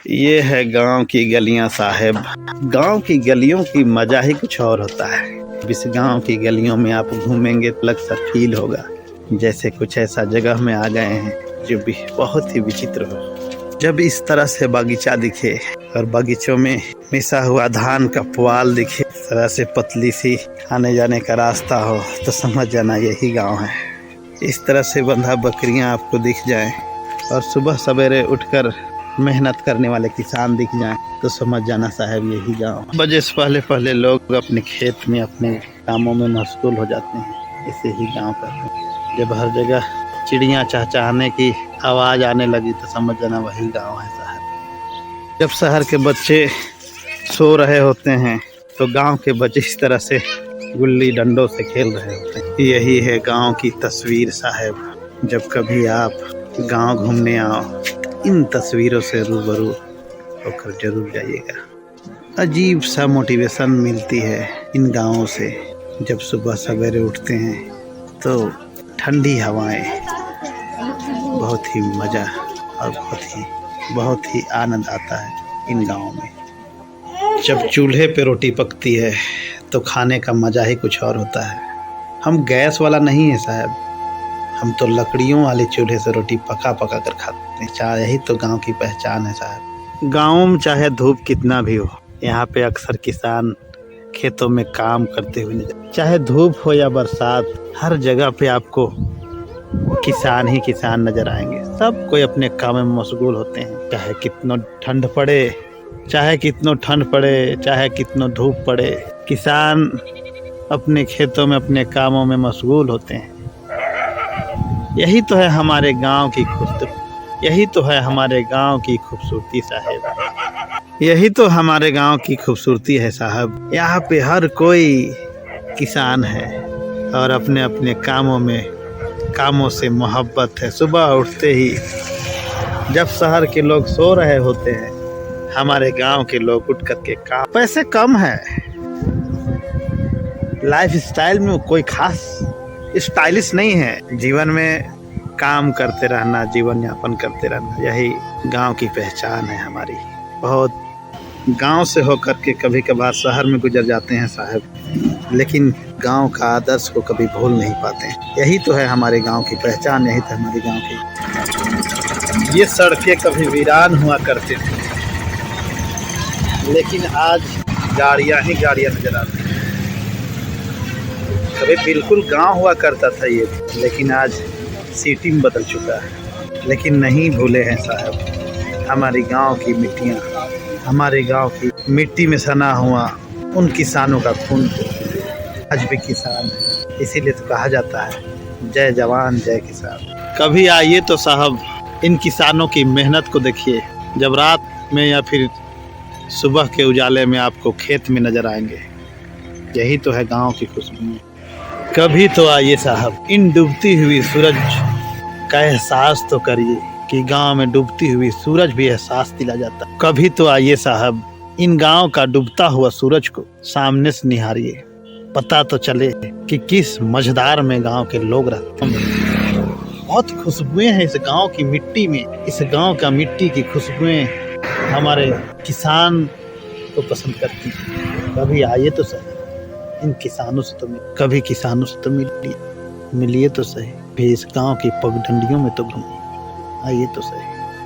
ये है गांव की गलियां साहब। गांव की गलियों की मजा ही कुछ और होता है। इस गांव की गलियों में आप घूमेंगे तो अलग सा फील होगा, जैसे कुछ ऐसा जगह में आ गए हैं जो भी बहुत ही विचित्र हो। जब इस तरह से बागीचा दिखे और बागीचों में मिसा हुआ धान का पुआल दिखे, इस तरह से पतली सी आने जाने का रास्ता हो, तो समझ जाना यही गाँव है। इस तरह से बंधा बकरियां आपको दिख जाएं और सुबह सवेरे उठकर मेहनत करने वाले किसान दिख जाएं, तो समझ जाना साहब यही गांव। बजे से पहले पहले लोग अपने खेत में अपने कामों में मशगूल हो जाते हैं, इसे ही गांव कहते हैं। जब हर जगह चिड़ियां चहचहाने की आवाज़ आने लगी तो समझ जाना वही गांव है साहब। जब शहर के बच्चे सो रहे होते हैं तो गाँव के बच्चे इस तरह से गुल्ली डंडों से खेल रहे होते हैं। यही है गाँव की तस्वीर साहब। जब कभी आप गांव घूमने आओ, इन तस्वीरों से रूबरू होकर जरूर जाइएगा। अजीब सा मोटिवेशन मिलती है इन गाँवों से। जब सुबह सवेरे उठते हैं तो ठंडी हवाएं, बहुत ही मज़ा और बहुत ही आनंद आता है इन गाँवों में। जब चूल्हे पे रोटी पकती है तो खाने का मज़ा ही कुछ और होता है। हम गैस वाला नहीं है साहब, हम तो लकड़ियों वाले चूल्हे से रोटी पका पका कर खाते हैं। यही तो गांव की पहचान है साहब। गांव में चाहे धूप कितना भी हो, यहाँ पे अक्सर किसान खेतों में काम करते हुए नजर, चाहे धूप हो या बरसात, हर जगह पे आपको किसान ही किसान नजर आएंगे। सब कोई अपने काम में मशगूल होते हैं, चाहे कितना ठंड पड़े, चाहे कितना धूप पड़े, किसान अपने खेतों में अपने कामों में मशगूल होते हैं। यही तो है हमारे गांव की खूबसूरती साहब। यही तो हमारे गांव की खूबसूरती है साहब। यहाँ पे हर कोई किसान है और अपने अपने कामों से मोहब्बत है। सुबह उठते ही जब शहर के लोग सो रहे होते हैं, हमारे गांव के लोग उठ करके काम। पैसे कम है, लाइफ स्टाइल में कोई खास स्टाइलिश नहीं है। जीवन में काम करते रहना, जीवन यापन करते रहना, यही गांव की पहचान है हमारी। बहुत गांव से होकर के कभी कभार शहर में गुजर जाते हैं साहब, लेकिन गांव का आदर्श को कभी भूल नहीं पाते हैं। यही तो है हमारे गांव की पहचान, यही तो हमारे गांव की। ये सड़कें कभी वीरान हुआ करती थी, लेकिन आज गाड़ियां ही गाड़ियां नजर आती हैं। कभी बिल्कुल गांव हुआ करता था ये, लेकिन आज सिटी में बदल चुका है। लेकिन नहीं भूले हैं साहब हमारी गांव की मिट्टियां, हमारे गांव की मिट्टी में सना हुआ उन किसानों का खून आज भी किसान है। इसीलिए तो कहा जाता है जय जवान जय किसान। कभी आइए तो साहब इन किसानों की मेहनत को देखिए। जब रात में या फिर सुबह के उजाले में आपको खेत में नजर आएंगे, यही तो है गांव की खुशबू। कभी तो आइए साहब, इन डूबती हुई सूरज का एहसास तो करिए कि गांव में डूबती हुई सूरज भी एहसास दिला जाता। कभी तो आइए साहब, इन गांव का डूबता हुआ सूरज को सामने से निहारिए, पता तो चले कि किस मझधार में गांव के लोग रहते हैं। बहुत खुशबुएं हैं इस गांव की मिट्टी में। इस गांव का मिट्टी की खुशबुएं हमारे किसान को पसंद करती हैं। कभी आइए तो सही, इन किसानों से तो कभी किसानों से तो मिलिए तो सही, भी इस गांव की पगडंडियों में तो घूमिए। आइए तो सही।